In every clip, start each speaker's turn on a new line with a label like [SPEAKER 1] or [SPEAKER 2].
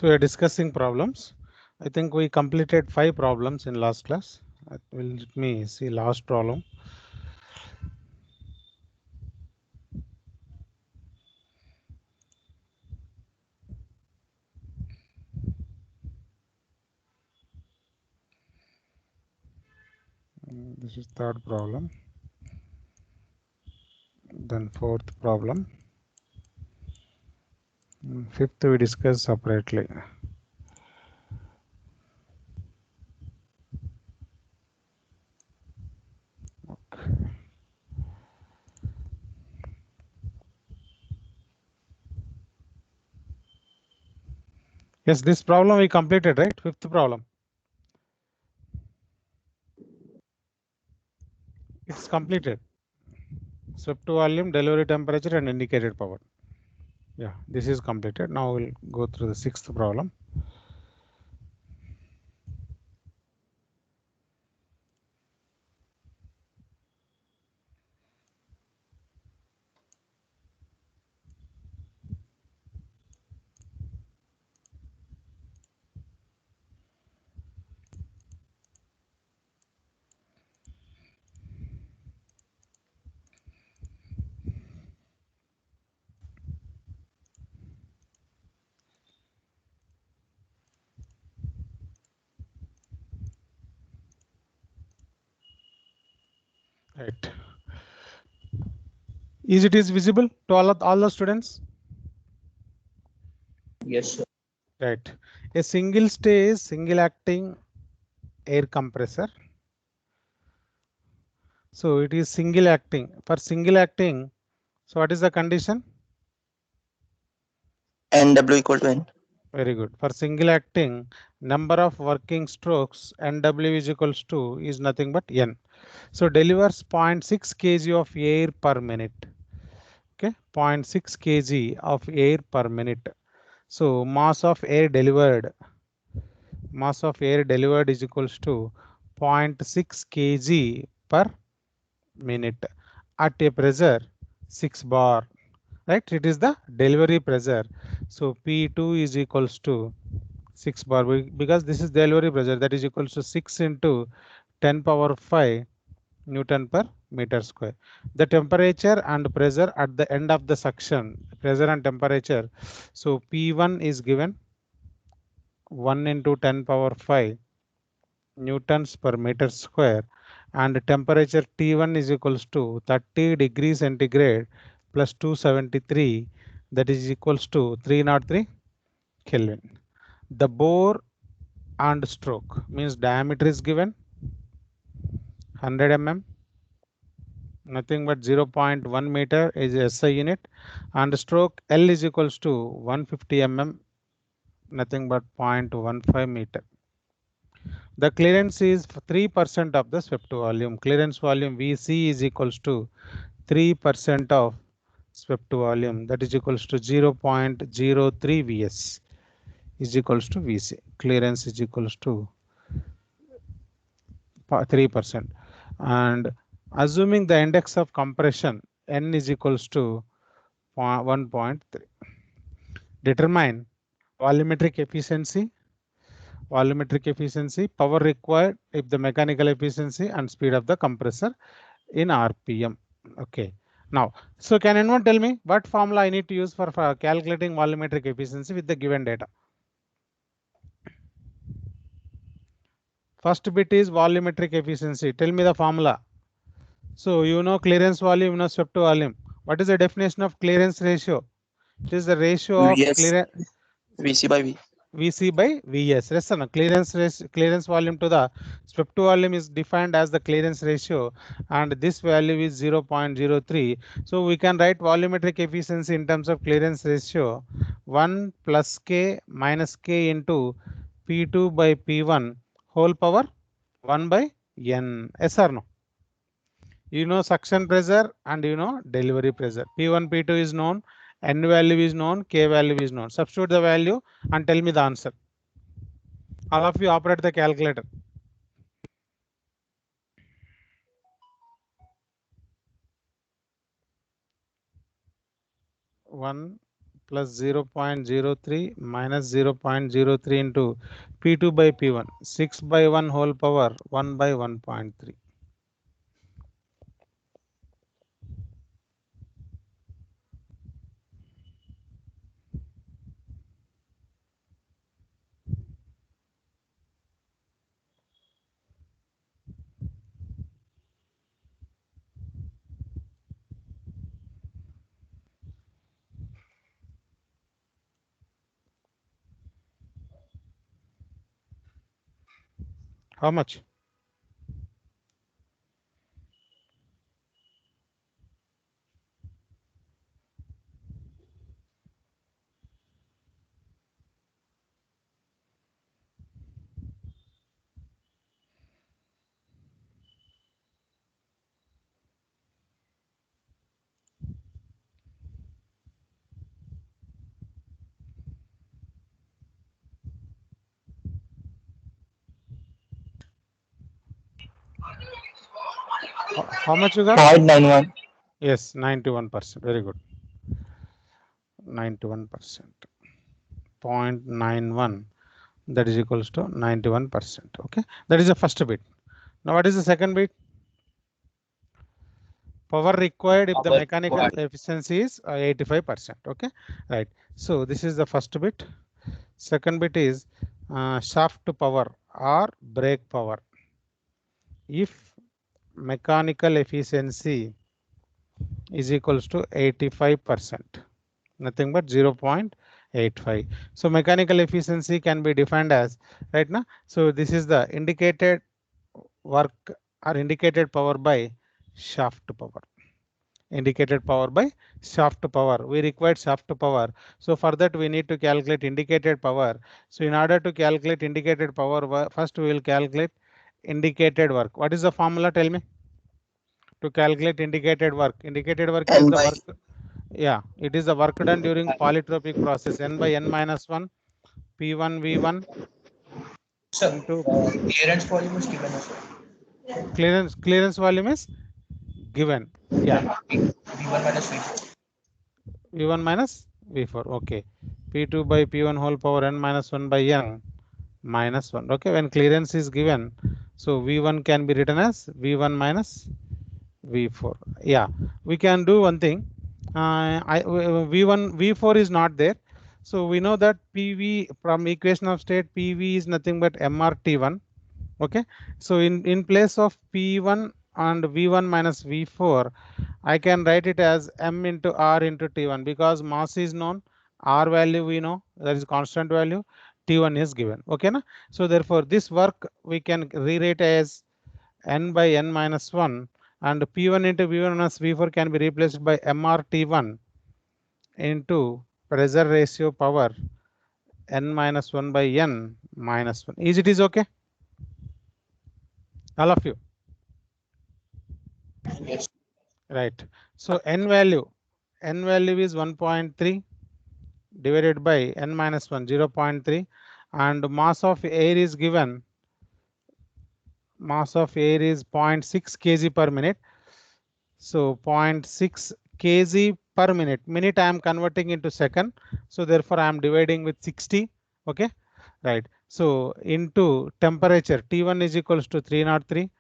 [SPEAKER 1] So we are discussing problems. I think we completed 5 problems in last class. Let me see last problem. This is third problem. Then fourth problem. Fifth we discuss separately. Okay. Yes, this problem we completed, right? Fifth problem. It's completed. Swept volume, delivery temperature, and indicated power. Yeah, this is completed. Now we'll go through the sixth problem. Right. Is it visible to all the students?
[SPEAKER 2] Yes, sir.
[SPEAKER 1] Right. A single stage, single acting air compressor. So it is single acting. For single acting, so what is the condition?
[SPEAKER 2] NW equal to N.
[SPEAKER 1] Very good. For single acting, number of working strokes NW is equals to is nothing but N. So delivers 0.6 kg of air per minute. Okay, 0.6 kg of air per minute. So mass of air delivered is equals to 0.6 kg per minute at a pressure 6 bar, right? It is the delivery pressure. So P2 is equals to 6 bar because this is delivery pressure, that is equals to 6 into 10 power 5 Newton per meter square. The temperature and pressure at the end of the suction, pressure and temperature. So P1 is given 1 into 10 power 5 newtons per meter square, and temperature T1 is equals to 30 degrees centigrade plus 273, that is equals to 303 Kelvin. The bore and stroke means diameter is given 100 mm, nothing but 0.1 meter is SI unit, and stroke L is equals to 150 mm, nothing but 0.15 meter. The clearance is 3% of the swept volume. Clearance volume VC is equals to 3% of swept volume, that is equals to 0.03 Vs is equals to Vc. Clearance is equals to 3%. And assuming the index of compression N is equals to 1.3. Determine volumetric efficiency, power required if the mechanical efficiency and speed of the compressor in RPM. Okay. Now, so can anyone tell me what formula I need to use for calculating volumetric efficiency with the given data? First bit is volumetric efficiency. Tell me the formula. So you know clearance volume, you know swept volume. What is the definition of clearance ratio? It is the ratio of
[SPEAKER 2] Yes, VC by V.
[SPEAKER 1] VC by Vs. Yes, no? Clearance volume to the swept volume is defined as the clearance ratio, and this value is 0.03. So we can write volumetric efficiency in terms of clearance ratio 1 plus K minus K into P2 by P1 whole power 1 by N. Yes or no? You know suction pressure and you know delivery pressure. P1, P2 is known, N value is known, K value is known. Substitute the value and tell me the answer. All of you operate the calculator. 1 plus 0.03 minus 0.03 into P2 by P1. 6 by 1 whole power 1 by 1.3. How much? How much you got?
[SPEAKER 2] 0.91.
[SPEAKER 1] Yes, 91%. Very good. 91%. 0.91, that is equals to 91%. Okay, that is the first bit. Now what is the second bit? Power required if the mechanical efficiency is 85%. Okay, right. So this is the first bit. Second bit is shaft power or brake power. If mechanical efficiency is equals to 85%, nothing but 0.85. So mechanical efficiency can be defined as, right now, so this is the indicated work or indicated power by shaft power. Indicated power by shaft power. We required shaft power. So for that we need to calculate indicated power. So in order to calculate indicated power, first we will calculate indicated work. What is the formula? Tell me. To calculate indicated work. Indicated work is
[SPEAKER 2] N
[SPEAKER 1] the
[SPEAKER 2] by
[SPEAKER 1] work. Yeah, it is the work done during polytropic process. N by n minus 1 P1 V1
[SPEAKER 3] Sir,
[SPEAKER 1] into
[SPEAKER 3] clearance volume is given as
[SPEAKER 1] clearance volume is given. Yeah,
[SPEAKER 3] V1 minus V4.
[SPEAKER 1] V1 minus V4. Okay, P2 by P1 whole power n minus 1 by n minus 1. Okay, when clearance is given, so V1 can be written as V1 minus V4. Yeah, we can do one thing. V1 V4 is not there, so we know that PV from equation of state, PV is nothing but MRT1. Okay, so in place of P1 and V1 minus V4, I can write it as M into R into T1, because mass is known, R value we know, that is constant value, T1 is given. Okay, na? So therefore this work we can rewrite as n by n minus 1, and P1 into V1 minus V4 can be replaced by MRT1 into pressure ratio power n minus 1 by n minus 1. Is it is okay? All of you?
[SPEAKER 3] Yes.
[SPEAKER 1] Right. So n value is 1.3 divided by n minus 1, 0.3, and mass of air is given. Mass of air is 0.6 kg per minute. So 0.6 kg per minute. Minute I am converting into second. So therefore I am dividing with 60. Okay. Right. So into temperature, T1 is equals to 303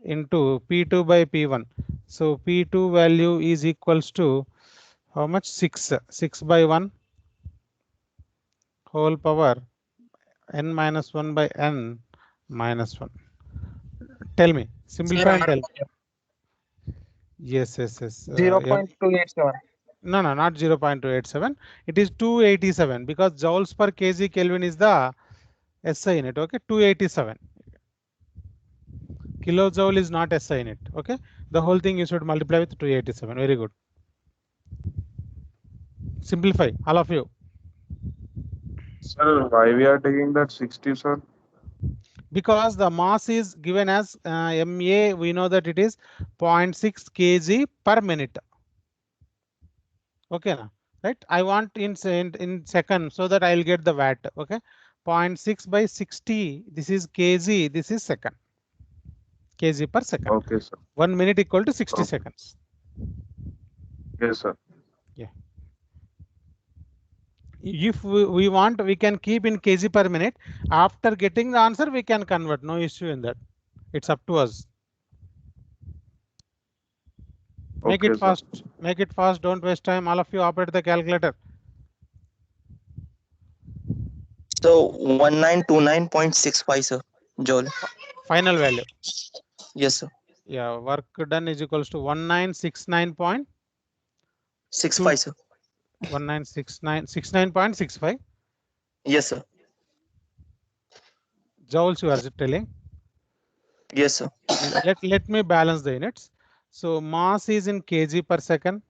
[SPEAKER 1] into P2 by P1. So P2 value is equals to how much? 6. 6 by 1 whole power n minus 1 by n minus 1. Tell me. Simplify and tell. Yes. Yeah.
[SPEAKER 4] 0.287.
[SPEAKER 1] No, not 0.287. It is 287, because joules per kg Kelvin is the SI unit. Okay, 287. Kilojoule is not SI unit. Okay, the whole thing you should multiply with 287. Very good. Simplify, all of you.
[SPEAKER 4] Sir, why we are taking that 60, sir?
[SPEAKER 1] Because the mass is given as MA, we know that it is 0.6 kg per minute. Okay, na? Right? I want in second, so that I will get the watt. Okay, 0.6 by 60. This is kg. This is second. Kg per second.
[SPEAKER 4] Okay, sir.
[SPEAKER 1] 1 minute equal to 60
[SPEAKER 4] Okay.
[SPEAKER 1] seconds.
[SPEAKER 4] Yes, sir.
[SPEAKER 1] Yeah. If we want, we can keep in kg per minute. After getting the answer, we can convert. No issue in that. It's up to us. Make
[SPEAKER 4] Okay,
[SPEAKER 1] it
[SPEAKER 4] sir.
[SPEAKER 1] fast. Make it fast. Don't waste time. All of you operate the calculator.
[SPEAKER 2] So 1929.65, sir. Joule.
[SPEAKER 1] Final value.
[SPEAKER 2] Yes, sir.
[SPEAKER 1] Yeah, work done is equals to 1969.65.
[SPEAKER 2] 65, sir.
[SPEAKER 1] 1969.65
[SPEAKER 2] Yes, sir.
[SPEAKER 1] joules you are telling.
[SPEAKER 2] Yes, sir.
[SPEAKER 1] Let me balance the units. So mass is in kg per second.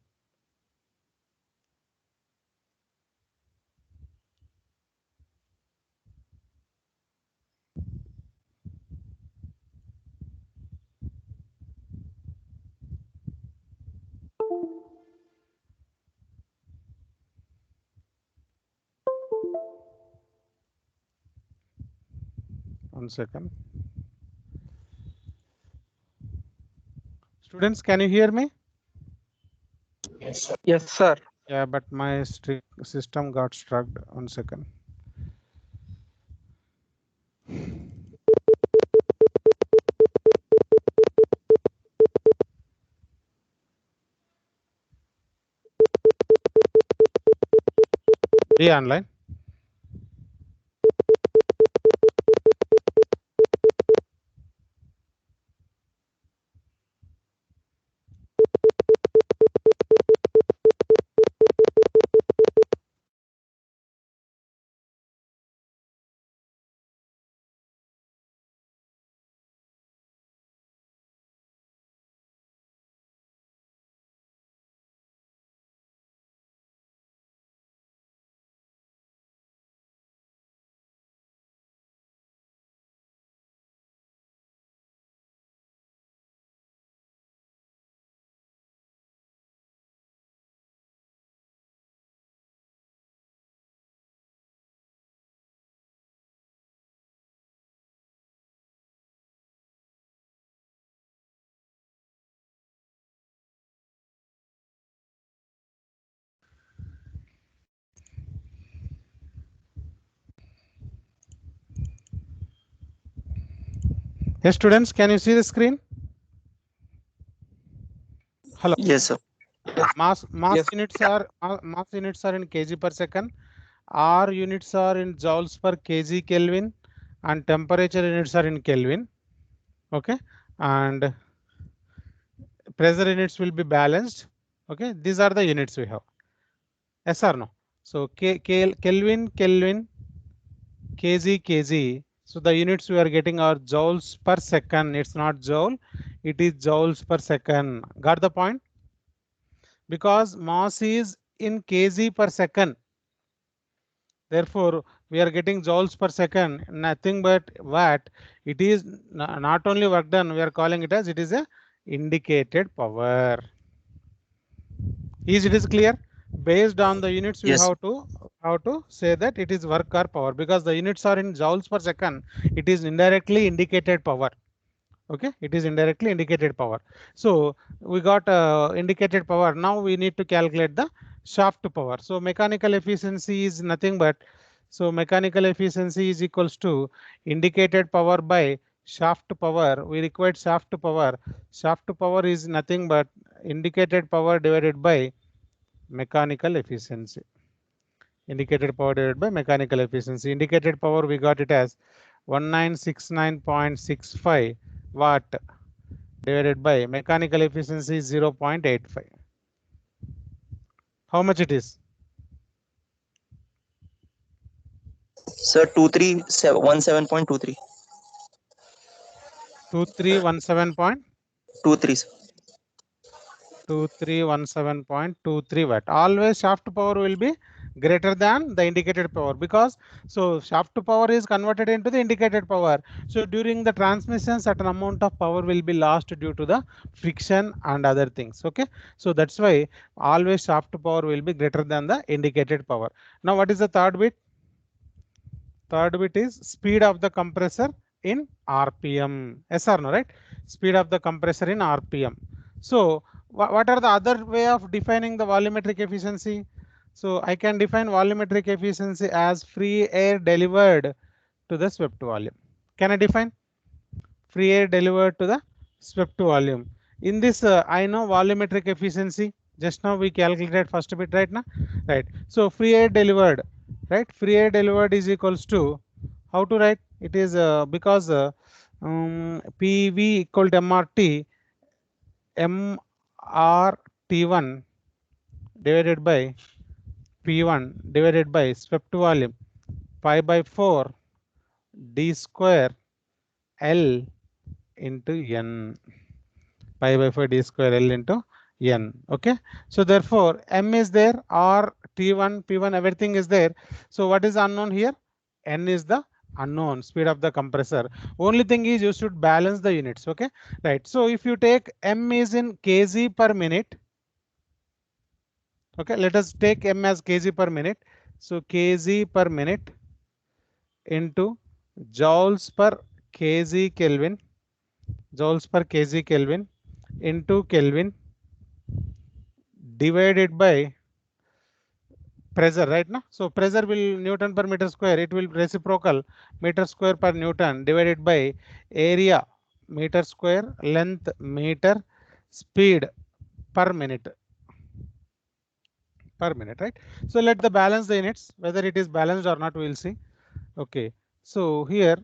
[SPEAKER 1] One second. Students, can you hear me?
[SPEAKER 3] Yes, sir.
[SPEAKER 5] Yes, sir.
[SPEAKER 1] Yeah, but my system got struck. 1 second. Be online. Yes, students, can you see the screen? Hello.
[SPEAKER 2] Yes, sir.
[SPEAKER 1] Mass
[SPEAKER 5] Yes.
[SPEAKER 1] units are mass units are in kg per second. R units are in joules per kg Kelvin, and temperature units are in Kelvin. Okay, and pressure units will be balanced. Okay, these are the units we have. Yes or no? So Kelvin, Kelvin, kg, kg. So the units we are getting are joules per second. It's not joule, it is joules per second. Got the point? Because mass is in kg per second. Therefore, we are getting joules per second, nothing but watt. It is not only work done, we are calling it as it is a indicated power. Is it is clear? Based on the units, we
[SPEAKER 2] Yes.
[SPEAKER 1] have to say that it is work or power, because the units are in joules per second. It is indirectly indicated power. Okay, it is indirectly indicated power. So we got indicated power. Now we need to calculate the shaft power. So mechanical efficiency is nothing but, so mechanical efficiency is equals to indicated power by shaft power. We require shaft power. Shaft power is nothing but indicated power divided by mechanical efficiency. Indicated power divided by mechanical efficiency. Indicated power, we got it as 1969.65 watt divided by mechanical efficiency 0.85. How much it is?
[SPEAKER 2] Sir, 2317.23.
[SPEAKER 1] 2317.23
[SPEAKER 2] sir.
[SPEAKER 1] 2317.23 watt. Always shaft power will be greater than the indicated power, because so shaft power is converted into the indicated power. So during the transmission, certain amount of power will be lost due to the friction and other things. Okay, so that's why always shaft power will be greater than the indicated power. Now, what is the third bit? Third bit is speed of the compressor in RPM. Yes or no, right? Speed of the compressor in RPM. So what are the other way of defining the volumetric efficiency? So I can define volumetric efficiency as free air delivered to the swept volume. Can I define free air delivered to the swept volume? In this, I know volumetric efficiency. Just now we calculated first bit, right now, right? So free air delivered, right? Free air delivered is equals to, how to write? It is because PV equal to MRT, MRT1 divided by P1 divided by swept volume pi by 4 d square L into N, pi by 4 d square L into N. Okay. So therefore M is there, R, T1, P1, everything is there. So what is unknown here? N is the unknown speed of the compressor. Only thing is you should balance the units. Okay. Right. So if you take M is in kg per minute. Okay. Let us take M as kg per minute. So kg per minute into joules per kg Kelvin, joules per kg Kelvin into Kelvin divided by pressure, right now. So pressure will Newton per meter square, it will reciprocal meter square per Newton divided by area meter square, length meter, speed per minute, right? So let the balance the units, whether it is balanced or not, we will see. Okay. So here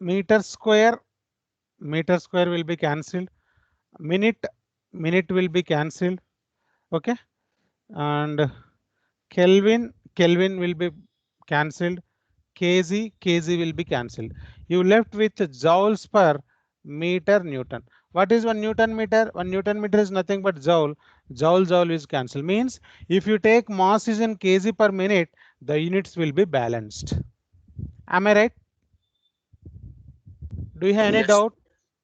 [SPEAKER 1] meter square will be cancelled, minute will be cancelled. Okay. And Kelvin will be cancelled, kg will be cancelled. You left with joules per meter Newton. What is 1 Newton meter? 1 Newton meter is nothing but joule. Joule is cancelled. Means if you take mass is in kg per minute, the units will be balanced. Am I right? Do you have any
[SPEAKER 2] Yes.
[SPEAKER 1] doubt?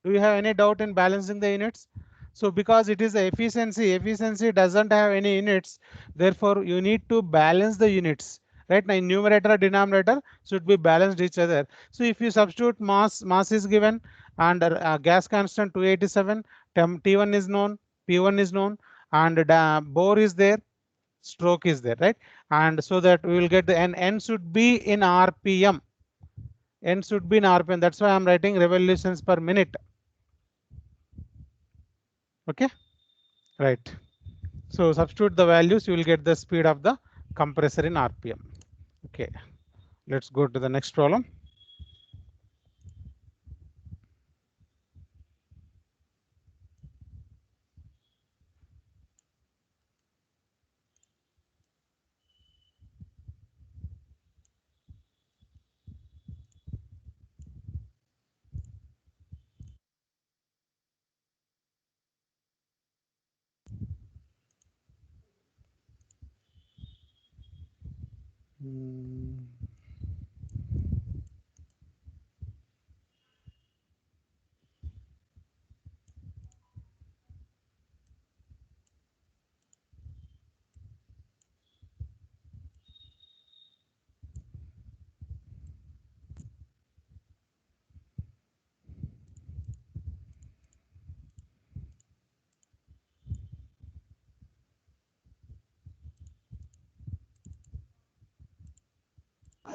[SPEAKER 1] Do you have any doubt in balancing the units? So because it is a efficiency doesn't have any units. Therefore, you need to balance the units. Right now, in numerator or denominator should be balanced each other. So if you substitute mass is given, and gas constant 287, T1 is known, P1 is known, and bore is there, stroke is there, right? And so that we will get the N should be in RPM. N should be in RPM. That's why I'm writing revolutions per minute. Okay, right. So substitute the values, you will get the speed of the compressor in RPM. Okay, let's go to the next problem. Hmm.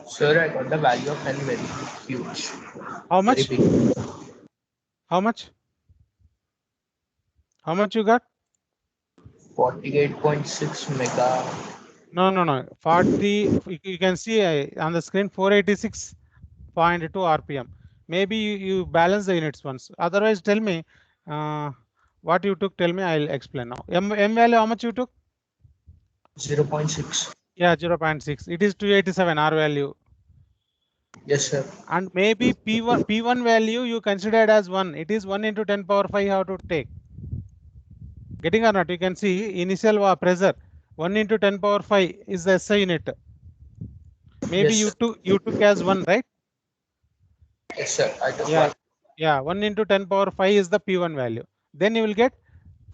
[SPEAKER 3] Sir, I got the value of n very huge.
[SPEAKER 1] How
[SPEAKER 3] Very
[SPEAKER 1] much?
[SPEAKER 3] big.
[SPEAKER 1] How much? How much you got?
[SPEAKER 3] 48.6 mega.
[SPEAKER 1] No. 40. You can see on the screen 486.2 RPM. Maybe you balance the units once. Otherwise, tell me what you took. Tell me, I'll explain now. M value, how much you took?
[SPEAKER 3] 0.6.
[SPEAKER 1] Yeah, 0.6. It is 287 R value.
[SPEAKER 3] Yes, sir.
[SPEAKER 1] And maybe P1 value you considered as 1. It is 1 into 10 power 5 how to take. Getting or not? You can see initial pressure 1 into 10 power 5 is the SI unit. Maybe
[SPEAKER 3] Yes, sir.
[SPEAKER 1] you took as 1, right?
[SPEAKER 3] Yes, sir. I took
[SPEAKER 1] Yeah.
[SPEAKER 3] one.
[SPEAKER 1] Yeah, 1 into 10 power 5 is the P1 value. Then you will get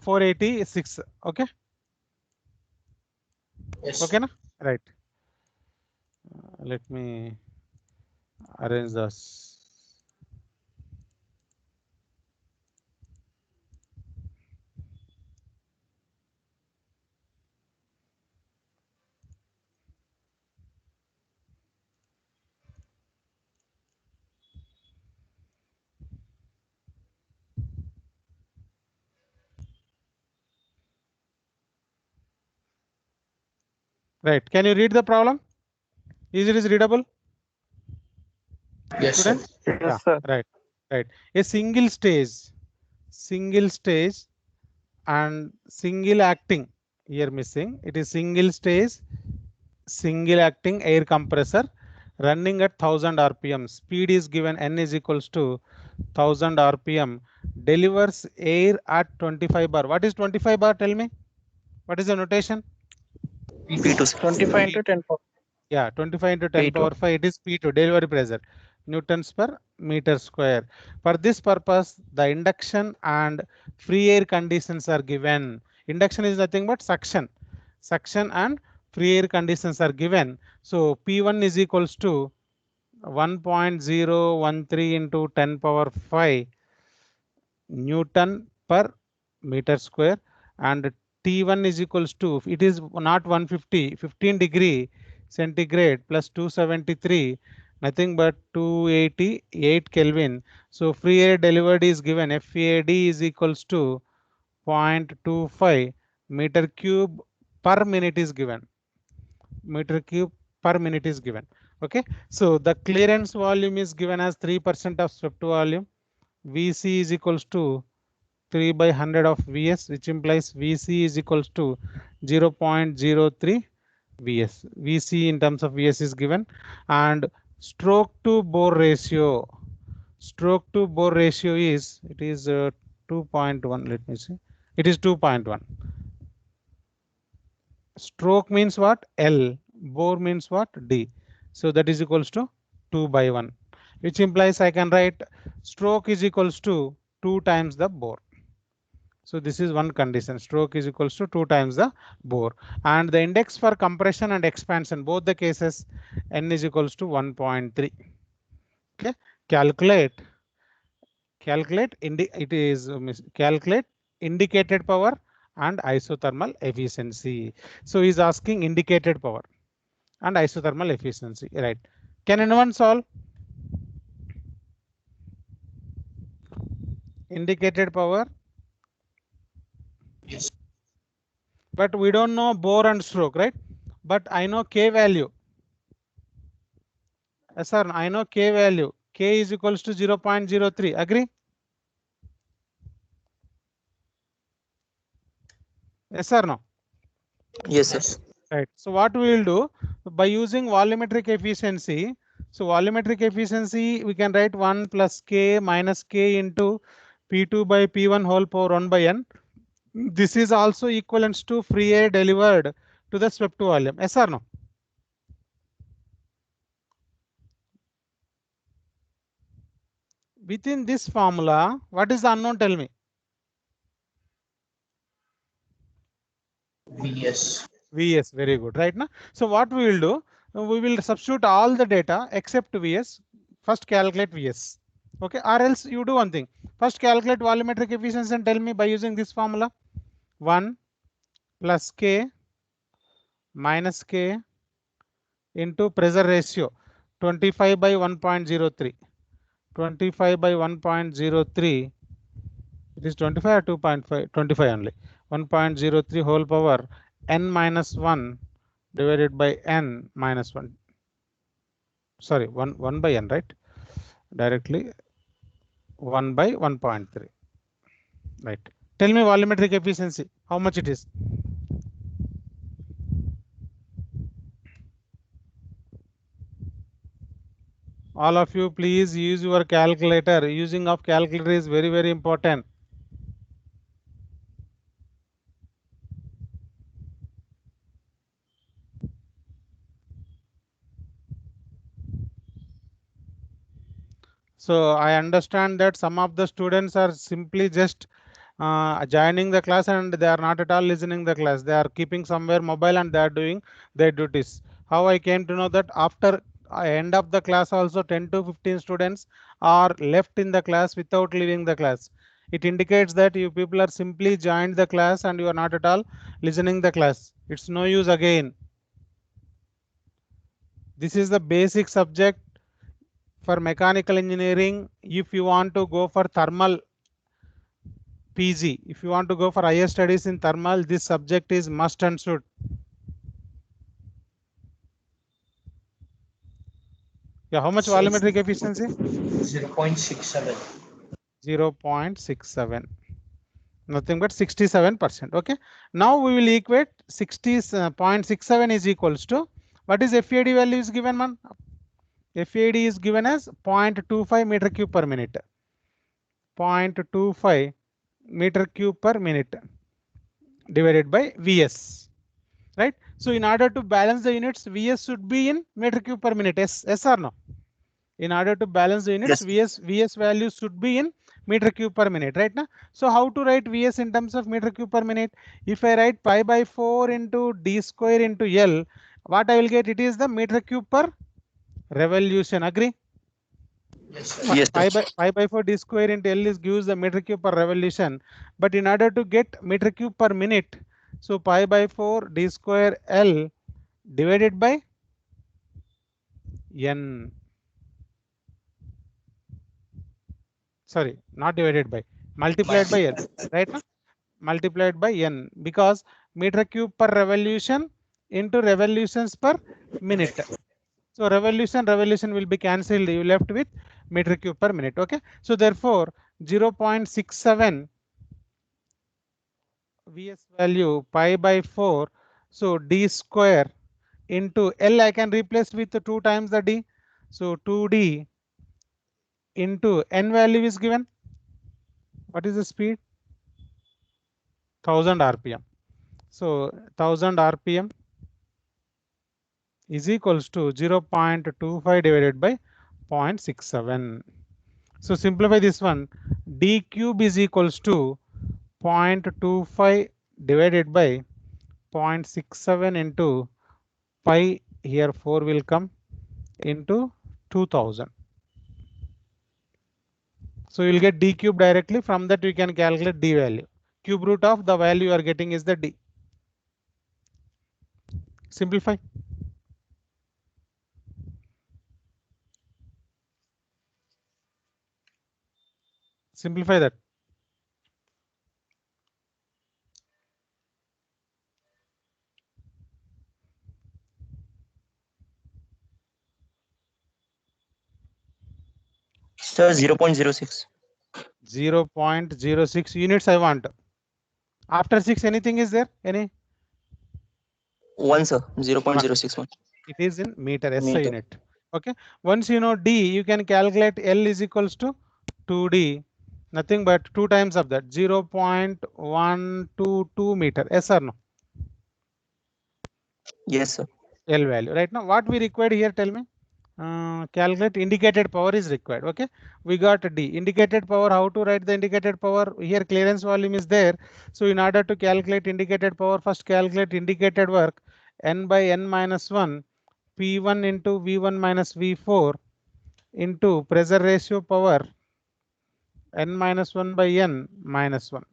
[SPEAKER 1] 486. Okay.
[SPEAKER 3] Yes,
[SPEAKER 1] Okay,
[SPEAKER 3] sir.
[SPEAKER 1] na? Right. Let me arrange this. Right. Can you read the problem? Is it readable?
[SPEAKER 3] Yes, sir.
[SPEAKER 1] Students?
[SPEAKER 4] Yes,
[SPEAKER 1] Yeah,
[SPEAKER 4] sir.
[SPEAKER 1] right. Right. A single stage and single acting here missing. It is single stage, single acting air compressor running at 1000 rpm. Speed is given n is equals to 1000 rpm. Delivers air at 25 bar. What is 25 bar? Tell me. What is the notation?
[SPEAKER 2] P2, sir.
[SPEAKER 5] 25 into 10 power.
[SPEAKER 1] Yeah, 25 into 10
[SPEAKER 2] P2.
[SPEAKER 1] power 5. It is P2, delivery pressure, newtons per meter square. For this purpose, the induction and free air conditions are given. Induction is nothing but suction. Suction and free air conditions are given. So P1 is equals to 1.013 into 10 power 5 Newton per meter square, and T1 is equals to, it is not 150, 15 degree centigrade plus 273, nothing but 288 Kelvin. So free air delivered is given, FAD is equals to 0.25 meter cube per minute is given. Meter cube per minute is given. Okay, so the clearance volume is given as 3% of swept volume. VC is equals to 3 by 100 of Vs, which implies Vc is equals to 0.03 Vs. Vc in terms of Vs is given, and stroke to bore ratio. Stroke to bore ratio is, it is 2.1. Let me see. It is 2.1. Stroke means what? L. Bore means what? D. So that is equals to 2 by 1, which implies I can write stroke is equals to 2 times the bore. So this is one condition. Stroke is equals to 2 times the bore, and the index for compression and expansion, both the cases, n is equals to 1.3. Okay, calculate calculate indicated power and isothermal efficiency. So he's asking indicated power and isothermal efficiency, right? Can anyone solve indicated power?
[SPEAKER 3] Yes.
[SPEAKER 1] But we don't know bore and stroke, right? But I know K value. Yes, sir, I know K value. K is equals to 0.03. Agree? Yes or no?
[SPEAKER 2] Yes, sir.
[SPEAKER 1] Right. So what we will do by using volumetric efficiency. So volumetric efficiency, we can write 1 plus K minus K into P2 by P1 whole power 1 by N. This is also equivalent to free air delivered to the swept volume. Yes or no? Within this formula, what is the unknown? Tell me.
[SPEAKER 3] Vs.
[SPEAKER 1] Vs, very good, right now. So what we will do, we will substitute all the data except Vs. First calculate Vs. Okay, or else you do one thing. First calculate volumetric efficiency and tell me by using this formula. 1 plus K minus K into pressure ratio 25 by 1.03. 25 by 1.03. It is 25 or 2.5? 25 only. 1.03 whole power n minus 1 divided by n minus 1. Sorry, 1 by n, right? Directly 1 by 1.3. Right. Tell me volumetric efficiency, how much it is? All of you, please use your calculator. Using of calculator is very, very important. So I understand that some of the students are simply just joining the class and they are not at all listening the class. They are keeping somewhere mobile and they are doing their duties. How I came to know that after end of the class also 10 to 15 students are left in the class without leaving the class. It indicates that you people are simply joined the class and you are not at all listening the class. It's no use again. This is the basic subject for mechanical engineering. If you want to go for thermal PG, if you want to go for higher studies in thermal, this subject is must and should. Yeah, how much
[SPEAKER 3] So-
[SPEAKER 1] volumetric efficiency?
[SPEAKER 3] 0.67.
[SPEAKER 1] 0.67. Nothing but 67%. Okay. Now we will equate 60.67 is equals to what is FAD value is given, man? FAD is given as 0.25 meter cube per minute. 0.25 meter cube per minute divided by Vs. Right. So in order to balance the units, Vs should be in meter cube per minute. Yes or no? In order to balance the units,
[SPEAKER 2] Yes.
[SPEAKER 1] Vs values should be in meter cube per minute, right? Now, so how to write Vs in terms of meter cube per minute? If I write pi by 4 into d square into L, what I will get? It is the meter cube per revolution. Agree?
[SPEAKER 3] Yes, sir.
[SPEAKER 2] Yes,
[SPEAKER 1] Pi
[SPEAKER 2] sir.
[SPEAKER 1] by 4 d square into L is gives the meter cube per revolution. But in order to get meter cube per minute, so pi by 4 d square L divided by N. Sorry, not divided by, multiplied by N, right? Now? Multiplied by N, because meter cube per revolution into revolutions per minute. So revolution will be cancelled. You left with meter cube per minute. Okay. So therefore 0.67 Vs value pi by 4. So d square into L I can replace with 2 times the d. So 2d into N value is given. What is the speed? 1000 RPM. So 1000 RPM is equals to 0.25 divided by 0.67. So simplify this one. D cube is equals to 0.25 divided by 0.67 into pi. Here 4 will come into 2000. So you will get d cube directly. From that we can calculate d value. Cube root of the value you are getting is the d. Simplify. Simplify that.
[SPEAKER 2] Sir, 0.06.
[SPEAKER 1] 0.06 units I want. After 6 anything is there? Any?
[SPEAKER 2] 1, sir. 0.061.
[SPEAKER 1] It is in meter, SI
[SPEAKER 2] Meter.
[SPEAKER 1] unit. Okay. Once you know D, you can calculate L is equals to 2D. Nothing but 2 times of that. 0.122 meter. Yes or no?
[SPEAKER 2] Yes, sir.
[SPEAKER 1] L value. Right now, what we required here, tell me. Calculate indicated power is required. Okay. We got D. Indicated power. How to write the indicated power? Here clearance volume is there. So in order to calculate indicated power, first calculate indicated work. N by N minus 1. P1 into V1 minus V4 into pressure ratio power N minus 1 by N minus 1.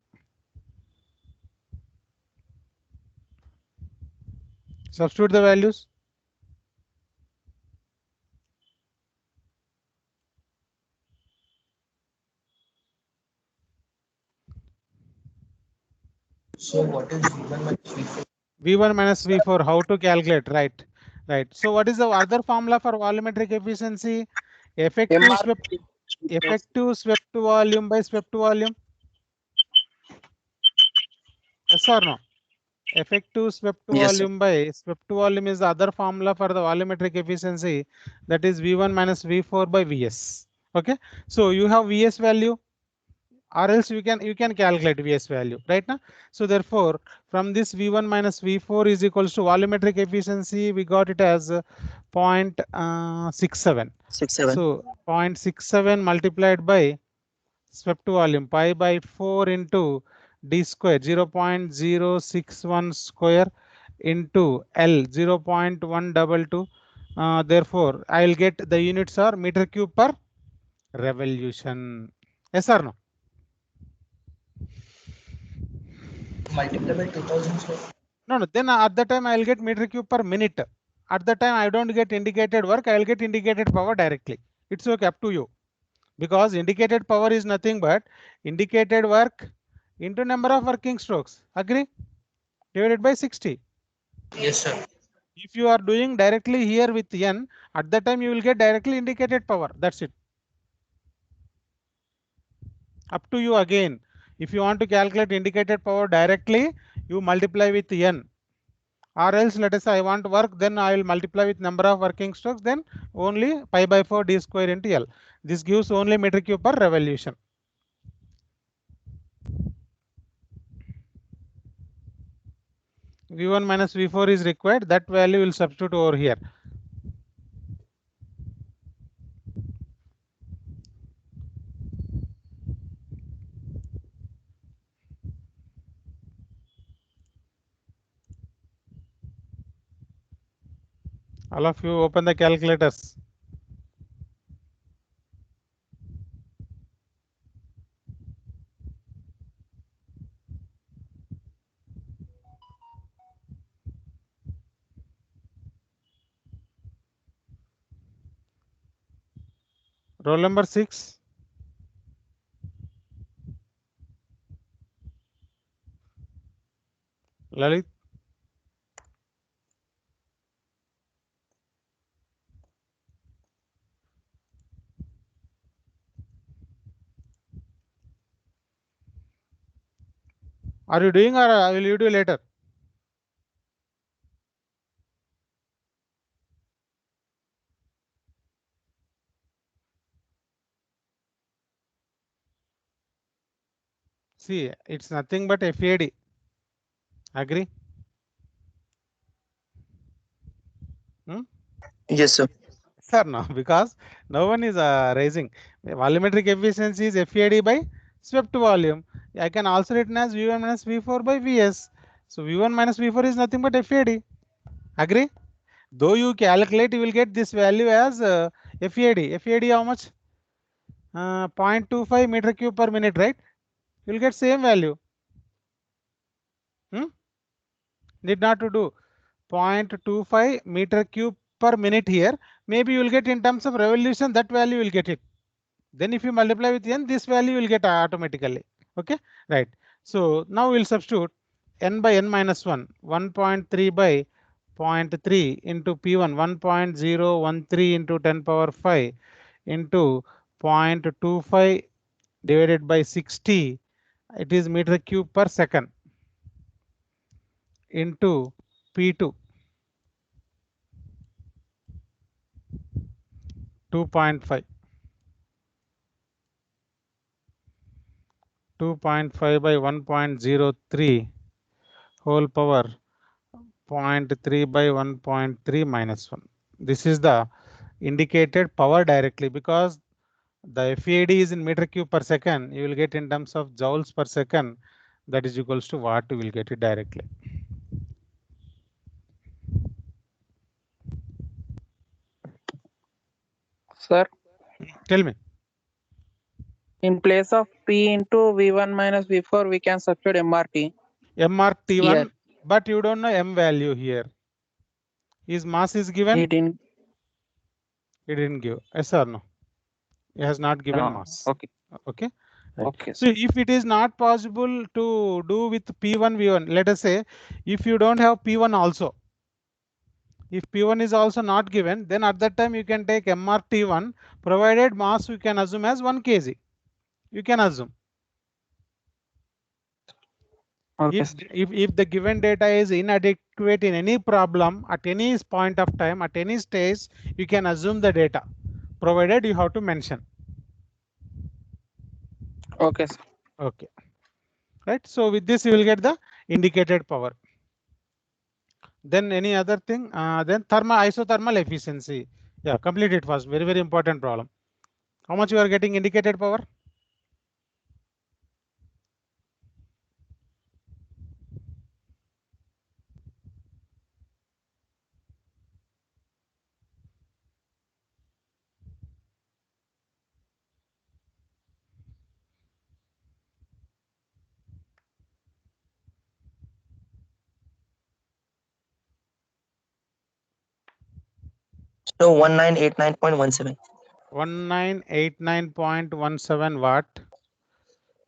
[SPEAKER 1] Substitute the values.
[SPEAKER 3] So what is V1 minus V4?
[SPEAKER 1] V1 minus V4, how to calculate? Right. Right. So what is the other formula for volumetric efficiency? Effective swept volume by swept volume. Yes or no? Effective swept
[SPEAKER 2] Yes, sir.
[SPEAKER 1] volume by swept volume is the other formula for the volumetric efficiency, that is V1 minus V4 by Vs. Okay. So you have Vs value, or else you can calculate Vs value right now. So therefore from this V1 minus V4 is equals to volumetric efficiency, we got it as 0.67.
[SPEAKER 2] 6.7.
[SPEAKER 1] So 0.67 multiplied by swept volume pi by 4 into d square, 0.061 square into L, 0.122. Therefore I will get the units are meter cube per revolution. Yes or no?
[SPEAKER 3] Multiply by 2000, sir.
[SPEAKER 1] No, then at that time I will get meter cube per minute. At that time I don't get indicated work, I will get indicated power directly. It's okay, up to you. Because indicated power is nothing but indicated work into number of working strokes. Agree? Divided by 60.
[SPEAKER 3] Yes, sir.
[SPEAKER 1] If you are doing directly here with n, at that time you will get directly indicated power. That's it. Up to you again. If you want to calculate indicated power directly, you multiply with n. Or else, let us say I want work, then I will multiply with number of working strokes, then only pi by 4 d square into L. This gives only meter cube per revolution. V1 minus V4 is required. That value will substitute over here. All of you open the calculators. Roll number 6. Lalit. Are you doing or will you do later? See, it's nothing but FAD. Agree?
[SPEAKER 2] Yes, sir.
[SPEAKER 1] Sir, no, because no one is raising. Volumetric efficiency is FAD by swept volume. I can also written as V1 minus V4 by Vs. So V1 minus V4 is nothing but FAD. Agree? Though you calculate, you will get this value as FAD. FAD how much? 0.25 meter cube per minute, right? You will get same value. Need not to do 0.25 meter cube per minute here. Maybe you will get in terms of revolution, that value will get it. Then if you multiply with n, this value will get automatically. Okay, right. So now we'll substitute n by n minus 1, 1.3 by 0.3 into P1, 1.013 into 10 power 5 into 0.25 divided by 60. It is meter cube per second into P2, 2.5. 2.5 by 1.03 whole power 0.3 by 1.3 minus 1. This is the indicated power directly, because the FAD is in meter cube per second. You will get in terms of joules per second. That is equals to watt. You will get it directly.
[SPEAKER 5] Sir,
[SPEAKER 1] Tell me.
[SPEAKER 5] in place of P into V1 minus V4, we can substitute MRT.
[SPEAKER 1] MRT1,
[SPEAKER 5] Here.
[SPEAKER 1] but you don't know M value here. His mass is given.
[SPEAKER 5] He didn't.
[SPEAKER 1] He didn't give. Yes or no? He has not given mass.
[SPEAKER 5] Okay.
[SPEAKER 1] Okay. Right.
[SPEAKER 5] Okay.
[SPEAKER 1] So if it is not possible to do with P1, V1, let us say if you don't have P1 also, if P1 is also not given, then at that time you can take MRT1, provided mass you can assume as 1 kg. You can assume.
[SPEAKER 5] Okay.
[SPEAKER 1] If the given data is inadequate in any problem at any point of time, at any stage, you can assume the data, provided you have to mention.
[SPEAKER 5] Okay, sir.
[SPEAKER 1] Okay. Right. So with this you will get the indicated power. Then any other thing? Then isothermal efficiency. Yeah, complete it first. Very, very important problem. How much you are getting indicated power?
[SPEAKER 2] So 1989.17.
[SPEAKER 1] 1989.17 watt.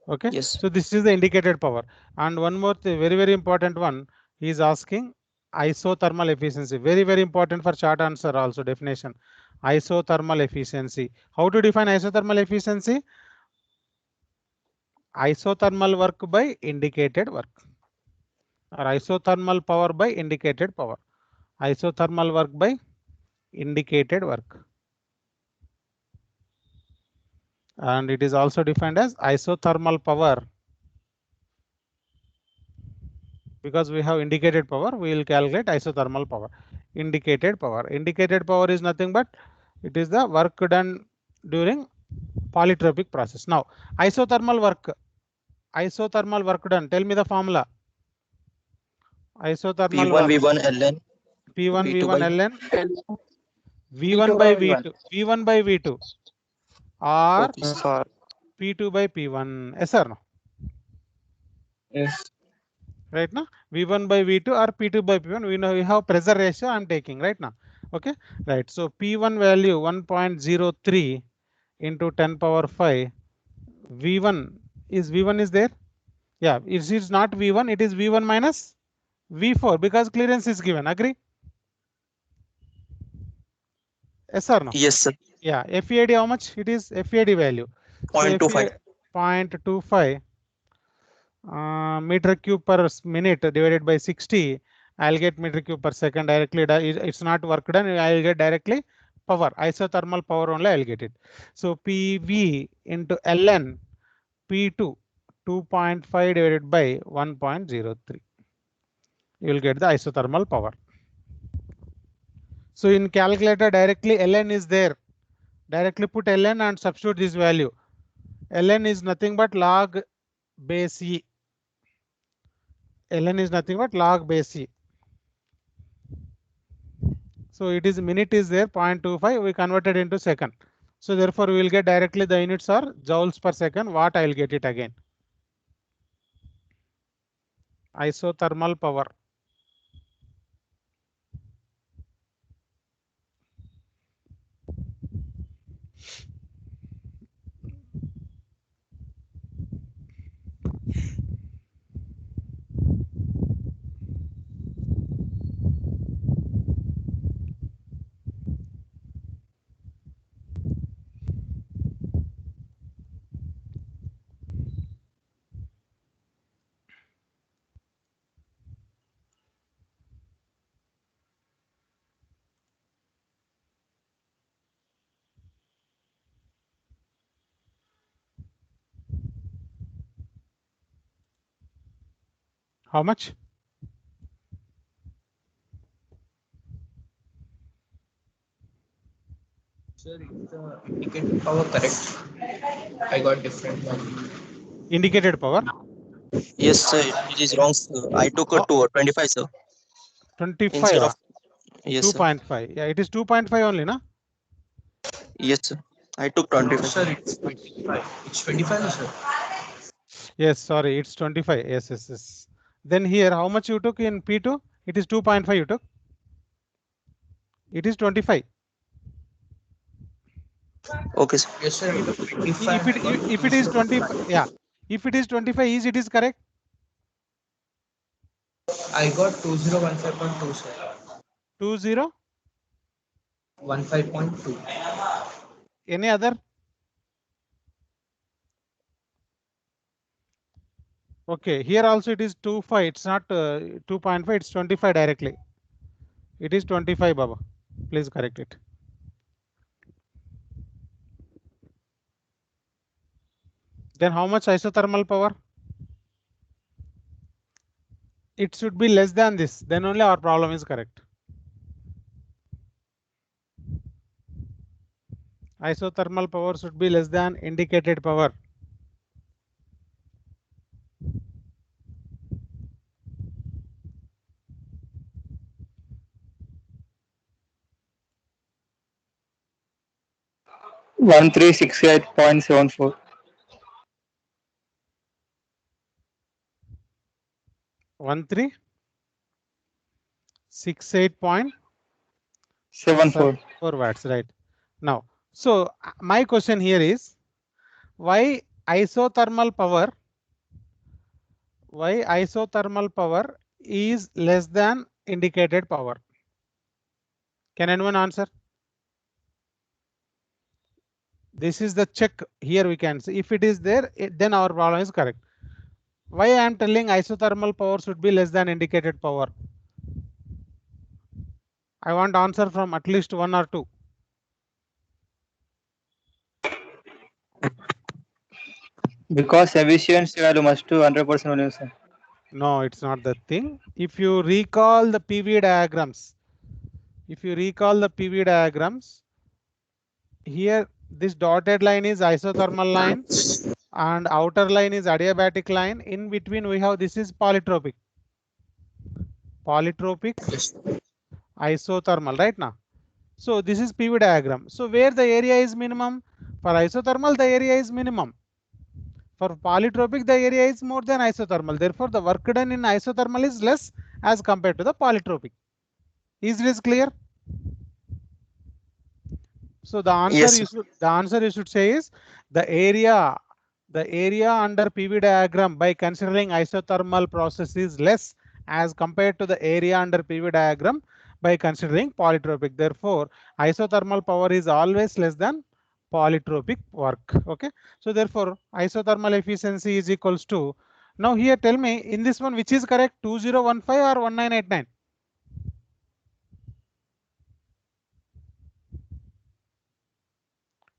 [SPEAKER 1] Okay.
[SPEAKER 2] Yes.
[SPEAKER 1] So this is the indicated power. And one more thing, very, very important one. He is asking isothermal efficiency. Very, very important for short answer also definition. Isothermal efficiency. How to define isothermal efficiency? Isothermal work by indicated work, or isothermal power by indicated power. Isothermal work by indicated work. And it is also defined as isothermal power. Because we have indicated power, we will calculate isothermal power. Indicated power. Indicated power is nothing but it is the work done during polytropic process. Now, isothermal work. Isothermal work done. Tell me the formula. Isothermal
[SPEAKER 2] P1
[SPEAKER 1] work.
[SPEAKER 2] V1 ln
[SPEAKER 1] P1
[SPEAKER 2] V2
[SPEAKER 1] V1
[SPEAKER 2] by
[SPEAKER 1] ln
[SPEAKER 5] P2
[SPEAKER 1] V1 by
[SPEAKER 5] by V1.
[SPEAKER 1] V2. V1 by V2 or
[SPEAKER 2] okay, sir.
[SPEAKER 5] Sorry.
[SPEAKER 1] P2 by P1. Yes or no?
[SPEAKER 3] Yes.
[SPEAKER 1] Right now, V1 by V2 or P2 by P1. We know we have pressure ratio. I'm taking right now. Okay, right. So P1 value 1.03 into 10 power 5. V1 is there. Yeah, it is not V1. It is V1 minus V4 because clearance is given. Agree? Yes or no?
[SPEAKER 2] Yes, sir.
[SPEAKER 1] Yeah. FEAD how much? It is FEAD value. So
[SPEAKER 2] 0.25.
[SPEAKER 1] 0.25 meter cube per minute divided by 60. I'll get meter cube per second directly. It's not work done. I'll get directly power. Isothermal power only I'll get it. So PV into ln P2 2.5 divided by 1.03. You will get the isothermal power. So in calculator directly ln is there. Directly put ln and substitute this value. Ln is nothing but log base E. Ln is nothing but log base E. So it is minute is there 0.25. We converted into second. So therefore we will get directly the units are joules per second. Watt I will get it again. Isothermal power. How much?
[SPEAKER 3] Sir, is the indicated power correct? I got different value.
[SPEAKER 1] Indicated power
[SPEAKER 2] Yes, sir. It is wrong, sir. I took a
[SPEAKER 1] oh,
[SPEAKER 2] 25, sir.
[SPEAKER 1] 25.
[SPEAKER 2] Instead of yes, sir.
[SPEAKER 1] 2.5. Yeah, it is 2.5 only, na?
[SPEAKER 2] Yes, sir. I took
[SPEAKER 3] No,
[SPEAKER 2] 25.
[SPEAKER 3] sir, it's 25. It's 25, sir.
[SPEAKER 1] Yes, sorry, it's 25. Yes, yes, yes. Then here, how much you took in P2? It is 2.5 you took. It is 25.
[SPEAKER 2] Okay, sir.
[SPEAKER 3] Yes, sir. I took 25.
[SPEAKER 1] If it is 25, yeah. If it is 25, is it is correct?
[SPEAKER 3] I got 2015.2, sir.
[SPEAKER 1] 20.
[SPEAKER 3] 15.2.
[SPEAKER 1] Any other? Okay, here also it is 2.5. It's not 2.5. It's 25 directly. It is 25, Baba. Please correct it. Then how much isothermal power? It should be less than this. Then only our problem is correct. Isothermal power should be less than indicated power.
[SPEAKER 5] One 1368.74.
[SPEAKER 1] 1368.74 watts, right? Now, so my question here is why isothermal power is less than indicated power? Can anyone answer? This is the check. Here we can see if it is there, then our problem is correct. Why I am telling isothermal power should be less than indicated power? I want answer from at least one or two.
[SPEAKER 6] Because efficiency value must to 100% only, sir.
[SPEAKER 1] No, it's not the thing. If you recall the PV diagrams, here this dotted line is isothermal line and outer line is adiabatic line. In between we have, this is polytropic. Isothermal, right now. So this is PV diagram. So where the area is minimum? For isothermal the area is minimum. For polytropic the area is more than isothermal. Therefore the work done in isothermal is less as compared to the polytropic. Is this clear? So the answer
[SPEAKER 2] Yes,
[SPEAKER 1] you should say is the area under PV diagram by considering isothermal process is less as compared to the area under PV diagram by considering polytropic. Therefore isothermal power is always less than polytropic work. Okay, so therefore isothermal efficiency is equals to, now here tell me in this one which is correct, 2015 or 1989?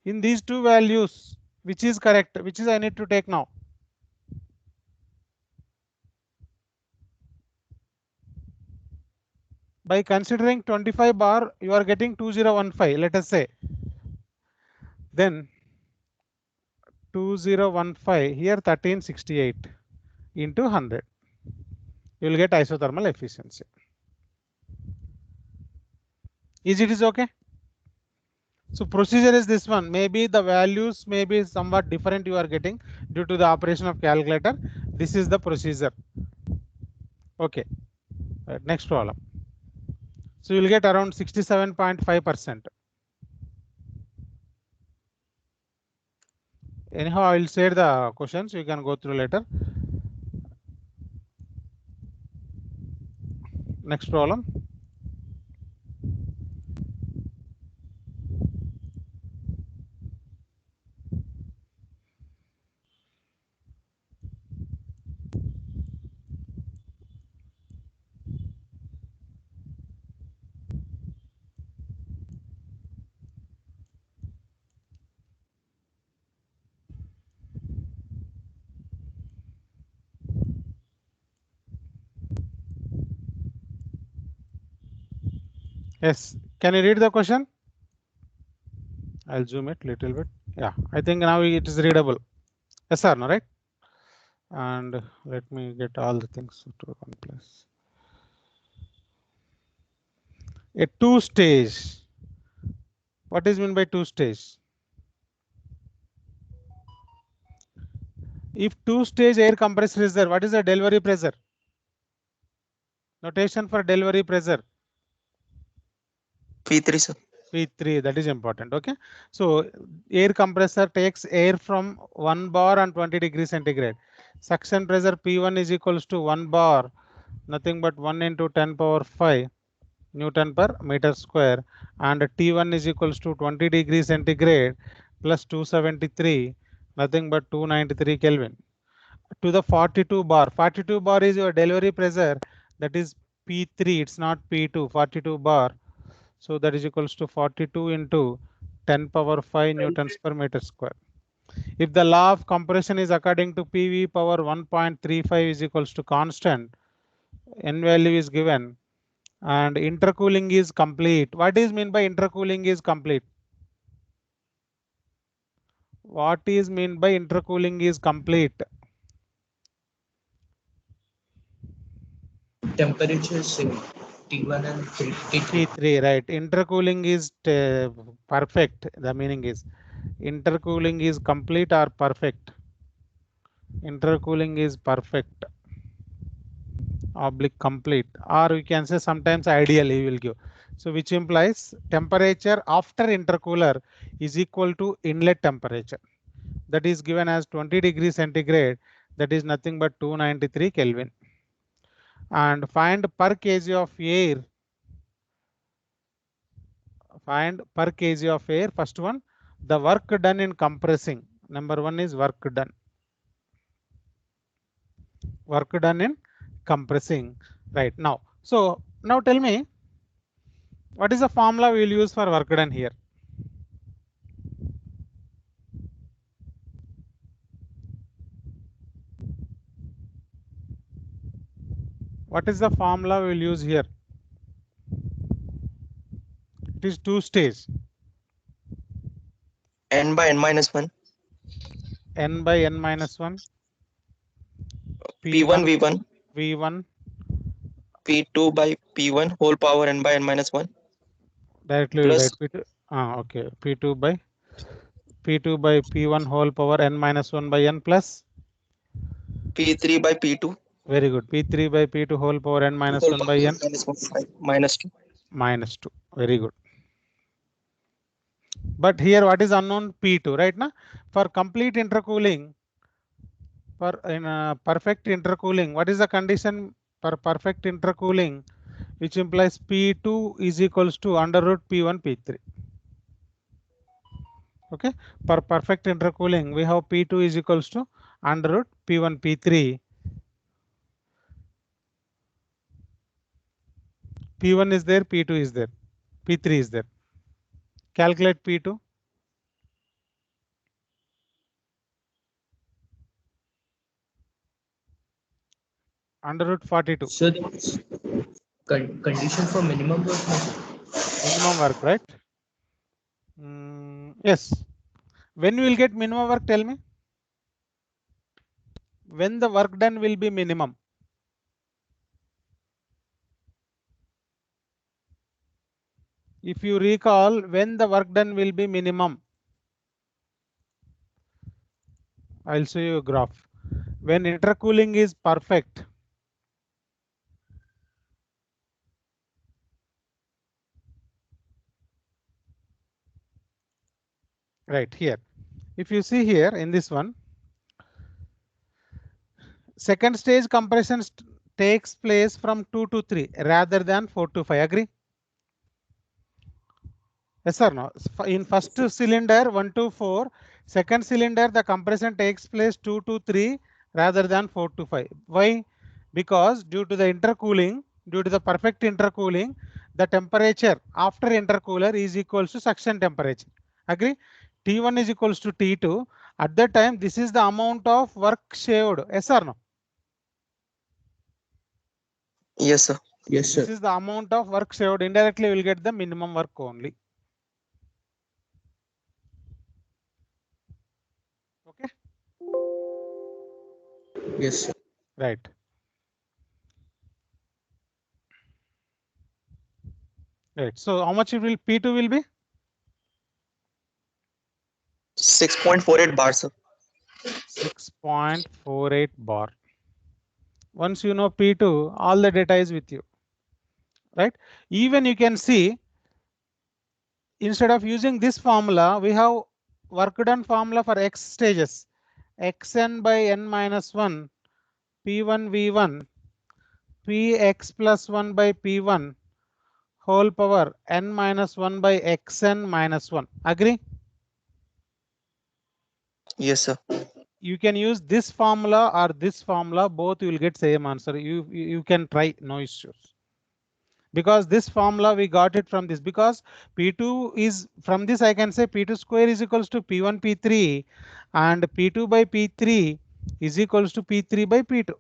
[SPEAKER 1] In these two values, which is correct? Which is I need to take now? By considering 25 bar, you are getting 2015. Let us say. Then 2015 here 1368 into 100. You will get isothermal efficiency. Is it okay? So procedure is this one. Maybe the values may be somewhat different you are getting due to the operation of calculator. This is the procedure. Okay. Right, next problem. So you will get around 67.5%. Anyhow, I will share the questions. You can go through later. Next problem. Yes, can you read the question? I'll zoom it little bit. Yeah, I think now it is readable. Yes or no, right? And let me get all the things to one place. A two-stage. What is meant by two-stage? If two-stage air compressor is there, what is the delivery pressure? Notation for delivery pressure.
[SPEAKER 2] P3, sir.
[SPEAKER 1] P3, that is important. Okay, so air compressor takes air from 1 bar and 20 degrees centigrade. Suction pressure P1 is equals to 1 bar, nothing but 1 into 10 power 5 Newton per meter square, and T1 is equals to 20 degrees centigrade plus 273, nothing but 293 Kelvin. To the 42 bar. 42 bar is your delivery pressure, that is P3, it's not P2, 42 bar. So that is equals to 42 into 10 power 5 newtons per meter square. If the law of compression is according to PV power 1.35 is equals to constant, N value is given, and intercooling is complete. What is mean by intercooling is complete? What is mean by intercooling is complete?
[SPEAKER 3] Temperature is same. T1 and T3.
[SPEAKER 1] T3, right. Intercooling is perfect. The meaning is intercooling is complete or perfect. Intercooling is perfect, oblique complete, or we can say sometimes ideal he will give. So which implies temperature after intercooler is equal to inlet temperature. That is given as 20 degrees centigrade. That is nothing but 293 Kelvin. and find per kg of air. Find per kg of air. First one, the work done in compressing. Number one is work done. Work done in compressing. Right now. So now tell me, what is the formula we will use for work done here? What is the formula we will use here? It is two stage.
[SPEAKER 2] N by n minus 1.
[SPEAKER 1] N by n minus 1.
[SPEAKER 2] P1 V1.
[SPEAKER 1] V1
[SPEAKER 2] P2 by P1 whole power n by n minus 1.
[SPEAKER 1] directly will
[SPEAKER 2] Plus
[SPEAKER 1] write P2. Okay. P2 by P1 whole power n minus 1 by n plus
[SPEAKER 2] P3 by P2
[SPEAKER 1] very good. P3 by P2 whole power n minus
[SPEAKER 2] whole
[SPEAKER 1] 1
[SPEAKER 2] power
[SPEAKER 1] by n
[SPEAKER 2] minus 1 minus 2.
[SPEAKER 1] minus 2. Very good. But here what is unknown? P2, right? Now for complete intercooling, for in perfect intercooling, what is the condition for perfect intercooling, which implies P2 is equals to under root P1 P3. Okay, for perfect intercooling we have P2 is equals to under root P1 P3. P1 is there, P2 is there, P3 is there. Calculate P2. Under root 42.
[SPEAKER 3] So the condition for minimum work.
[SPEAKER 1] Minimum work, right? Yes. When you will get minimum work, tell me. When the work done will be minimum. If you recall, when the work done will be minimum, I'll show you a graph. When intercooling is perfect, right here. If you see here in this one, second stage compression takes place from 2 to 3 rather than 4 to 5. Agree? Yes or no? In first cylinder 1 to 4, second cylinder the compression takes place 2 to 3 rather than 4 to 5. Why? Because due to the intercooling, due to the perfect intercooling, the temperature after intercooler is equals to suction temperature. Agree? T1 is equals to T2. At that time, this is the amount of work shaved. Yes or no?
[SPEAKER 2] Yes, sir.
[SPEAKER 3] Yes, sir.
[SPEAKER 1] This is the amount of work shaved. Indirectly, we will get the minimum work only. Okay.
[SPEAKER 3] Yes, sir.
[SPEAKER 1] Right. Right. So how much it will P2 will be?
[SPEAKER 2] 6.48 bar, sir.
[SPEAKER 1] 6.48 bar. Once you know P2, all the data is with you. Right? Even you can see, instead of using this formula, we have work done formula for X stages. Xn by n minus 1, P1 V1, Px plus 1 by P1 whole power n minus 1 by Xn minus 1. Agree?
[SPEAKER 2] Yes, sir.
[SPEAKER 1] You can use this formula or this formula, both you will get same answer. You can try, no issues. Because this formula we got it from this, because P2 is from this I can say P2 square is equals to P1 P3 and P2 by P3 is equals to P3 by P2.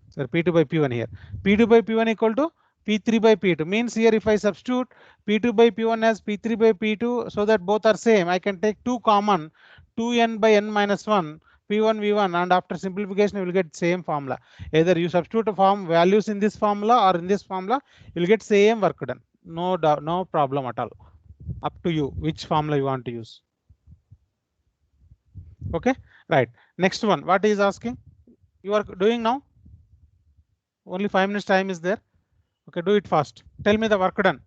[SPEAKER 1] So P2 by P1 here. P2 by P1 equal to P3 by P2 means here if I substitute P2 by P1 as P3 by P2 so that both are same, I can take 2 common, 2n by n minus 1 P1 V1, and after simplification you will get same formula. Either you substitute a form values in this formula or in this formula, you will get same work done. No doubt, no problem at all. Up to you which formula you want to use. Okay, right. Next one, what is asking? You are doing now? Only 5 minutes time is there. Okay, do it fast. Tell me the work done.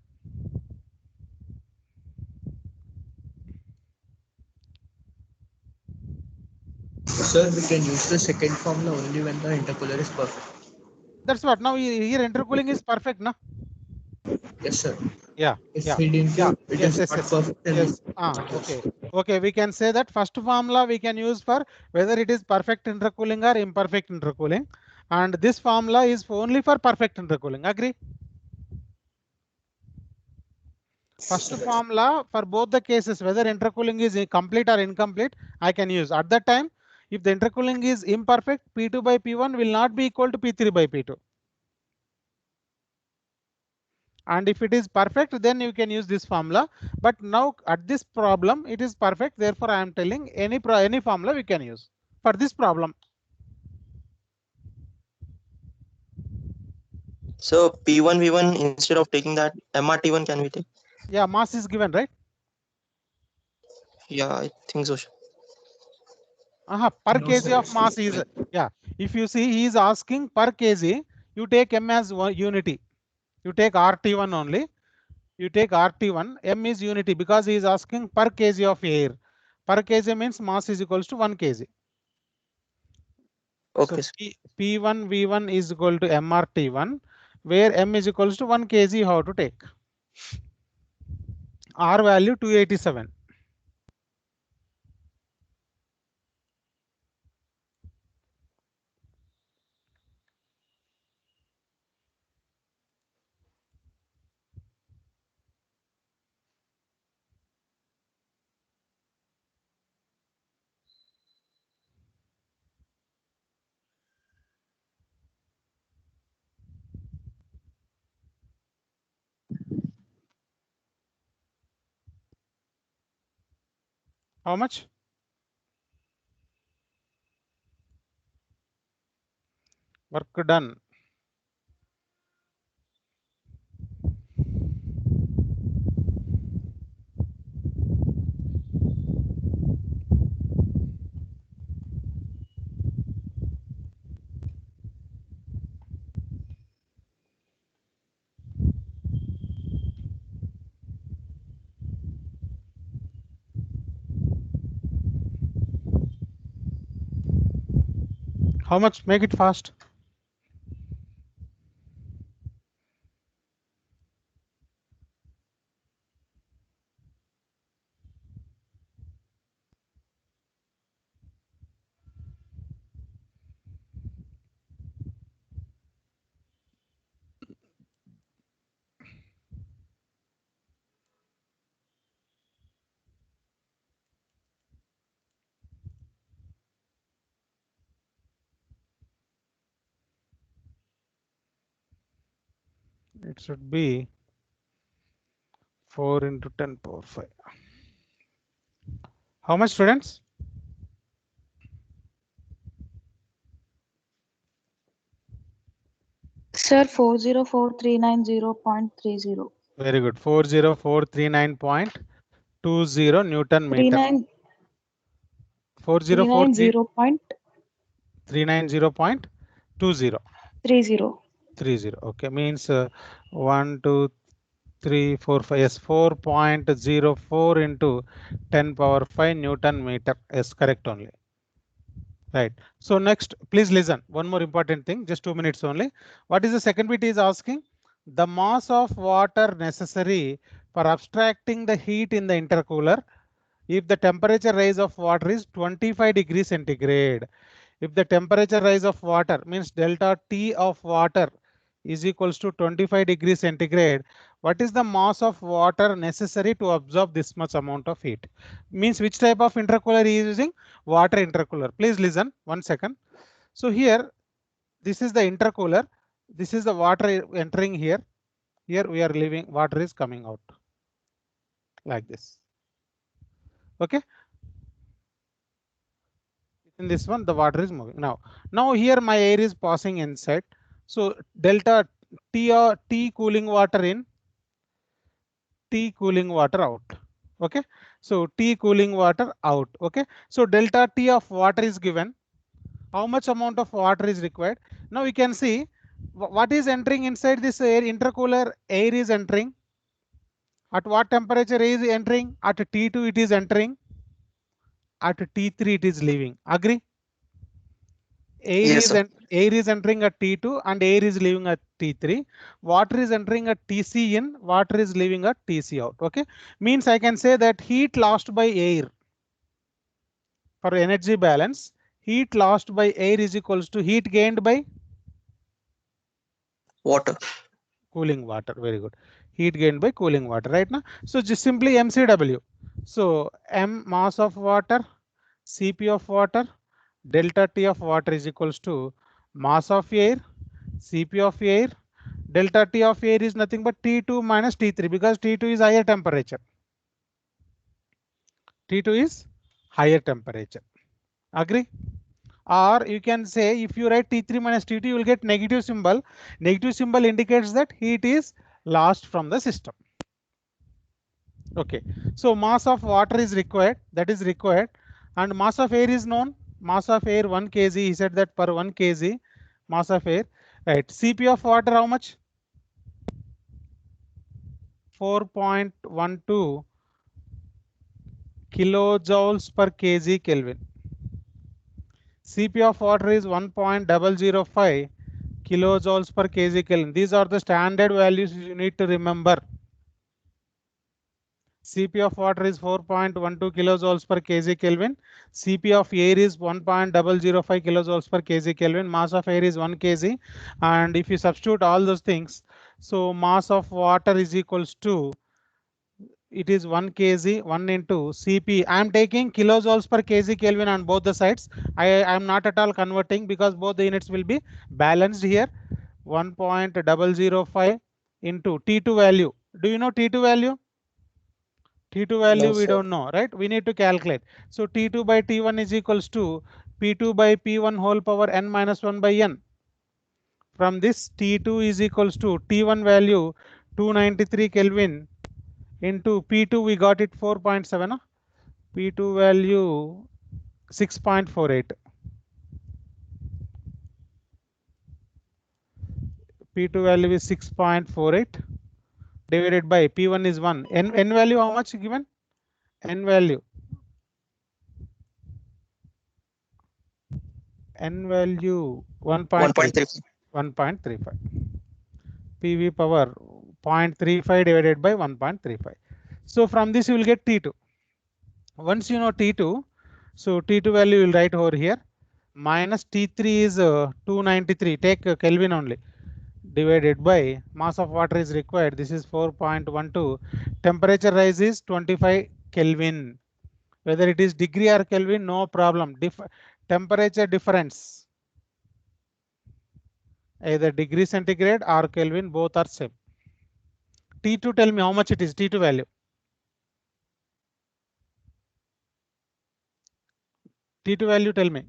[SPEAKER 3] Sir, we can use the second formula only when the intercooler is perfect.
[SPEAKER 1] That's what. Now here intercooling is perfect, no?
[SPEAKER 3] Yes, sir.
[SPEAKER 1] Yeah.
[SPEAKER 3] If
[SPEAKER 1] Yeah.
[SPEAKER 3] we didn't
[SPEAKER 1] Yeah.
[SPEAKER 3] use, it
[SPEAKER 1] Yes.
[SPEAKER 3] is
[SPEAKER 1] Yes.
[SPEAKER 3] not
[SPEAKER 1] Yes.
[SPEAKER 3] perfect. then
[SPEAKER 1] Yes. Okay. Okay. We can say that first formula we can use for whether it is perfect intercooling or imperfect intercooling, and this formula is only for perfect intercooling. Agree? First formula for both the cases, whether intercooling is complete or incomplete, I can use. At that time, if the intercooling is imperfect, P2 by P1 will not be equal to P3 by P2. And if it is perfect, then you can use this formula. But now at this problem, it is perfect. Therefore, I am telling any formula we can use for this problem.
[SPEAKER 2] So P1 V1 instead of taking that MRT1 can we take?
[SPEAKER 1] Yeah, mass is given, right?
[SPEAKER 2] Yeah, I think so.
[SPEAKER 1] Per
[SPEAKER 3] No,
[SPEAKER 1] kg
[SPEAKER 3] sir,
[SPEAKER 1] of
[SPEAKER 3] it's
[SPEAKER 1] mass is, yeah. If you see, he is asking per kg, you take M as unity. You take RT1 only. You take RT1, M is unity because he is asking per kg of air. Per kg means mass is equals to 1 kg. So
[SPEAKER 2] Okay, sir.
[SPEAKER 1] P1 V1 is equal to MRT1, where M is equals to 1 kg. How to take? R value 287. How much? Work done. How much? Make it fast. It should be 4 into 10 power 5. How much, students?
[SPEAKER 7] Sir, 404390.30.
[SPEAKER 1] Very good. 40439.20 Newton meter.
[SPEAKER 7] 39
[SPEAKER 1] 4043990.20.
[SPEAKER 7] 390.30.
[SPEAKER 1] 30. Okay, means 1, 2, 3, 4, 5. Yes, 4.04 into 10 power 5 Newton meter. Yes, correct only. Right. So next, please listen. One more important thing, just 2 minutes only. What is the second bit is asking? The mass of water necessary for abstracting the heat in the intercooler if the temperature rise of water is 25 degrees centigrade. If the temperature rise of water means delta T of water is equals to 25 degrees centigrade, what is the mass of water necessary to absorb this much amount of heat? Means which type of intercooler he is using? Water intercooler. Please listen 1 second. So here, this is the intercooler. This is the water entering here. Here we are leaving, water is coming out like this. Okay. In this one, the water is moving. Now here my air is passing inside. So delta T cooling water in, T cooling water out. Okay. So T cooling water out. Okay. So delta T of water is given. How much amount of water is required? Now we can see what is entering inside this air intercooler. Air is entering. At what temperature is entering? At T2 it is entering. At T3 it is leaving. Agree?
[SPEAKER 2] Yes, sir.
[SPEAKER 1] air is entering at T2 and air is leaving at T3. Water is entering at TC in, water is leaving at TC out. Okay, means I can say that heat lost by air for energy balance, heat lost by air is equals to heat gained by
[SPEAKER 2] Water.
[SPEAKER 1] cooling water. Very good. Heat gained by cooling water, right now. So just simply MCW. So M mass of water, Cp of water, delta T of water is equals to mass of air, Cp of air, delta T of air is nothing but T2 minus T3 because T2 is higher temperature. T2 is higher temperature. Agree? Or you can say if you write T3 minus T2, you will get negative symbol. Negative symbol indicates that heat is lost from the system. Okay, so mass of water is required, that is required, and mass of air is known. Mass of air 1 kg, he said that per 1 kg mass of air, right? Cp of water how much? 4.12 kilojoules per kg Kelvin. Cp of water is 1.005 kilojoules per kg Kelvin. These are the standard values you need to remember. Cp of water is 4.12 kilojoules per kg Kelvin. Cp of air is 1.005 kilojoules per kg Kelvin. Mass of air is 1 kg. And if you substitute all those things, so mass of water is equals to, it is 1 kg, 1 into Cp. I am taking kilojoules per kg Kelvin on both the sides. I am not at all converting because both the units will be balanced here. 1.005 into T2 value. Do you know T2 value? T2 value
[SPEAKER 2] No,
[SPEAKER 1] we
[SPEAKER 2] sir.
[SPEAKER 1] don't know, right? We need to calculate. So T2 by T1 is equals to P2 by P1 whole power n minus 1 by n. From this T2 is equals to T1 value 293 Kelvin into P2 we got it 4.7. P2 value 6.48. P2 value is 6.48 divided by P1 is 1. N value how much given? N value 1.35. 1.35. PV power 0.35 divided by 1.35. So from this you will get T2. Once you know T2, so T2 value you will write over here. Minus T3 is 293. Take Kelvin only. Divided by mass of water is required. This is 4.12. Temperature rise is 25 Kelvin. Whether it is degree or Kelvin, no problem. Temperature difference, either degree centigrade or Kelvin, both are same. T2, tell me how much it is, T2 value. T2 value, tell me.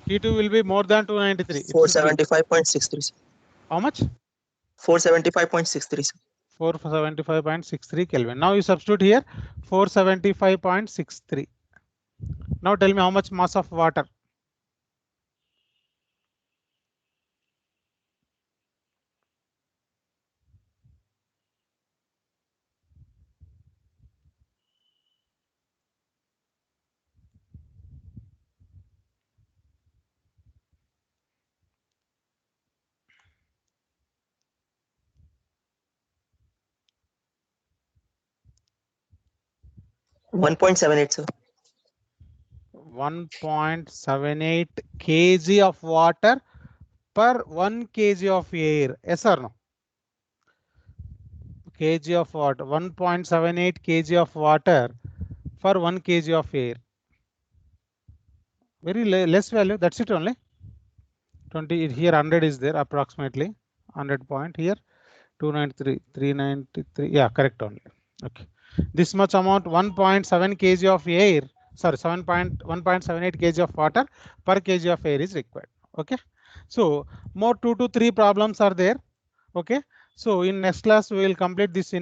[SPEAKER 1] T2 will be more than 293.
[SPEAKER 2] 475.63.
[SPEAKER 1] How much?
[SPEAKER 2] 475.63.
[SPEAKER 1] 475.63 Kelvin. Now you substitute here 475.63. Now tell me how much mass of water.
[SPEAKER 2] One 1.78, sir.
[SPEAKER 1] 1.78 kg of water per 1 kg of air. Yes or no? Kg of water, 1.78 kg of water for 1 kg of air. Very less value, that's it only. 20 here, 100 is there approximately. 100 point here, 293, 393. Yeah, correct only. Okay, this much amount, 1.7 kg of air, sorry, 1.78 kg of water per kg of air is required. Okay, so more 2 to 3 problems are there. Okay, so in next class we will complete this.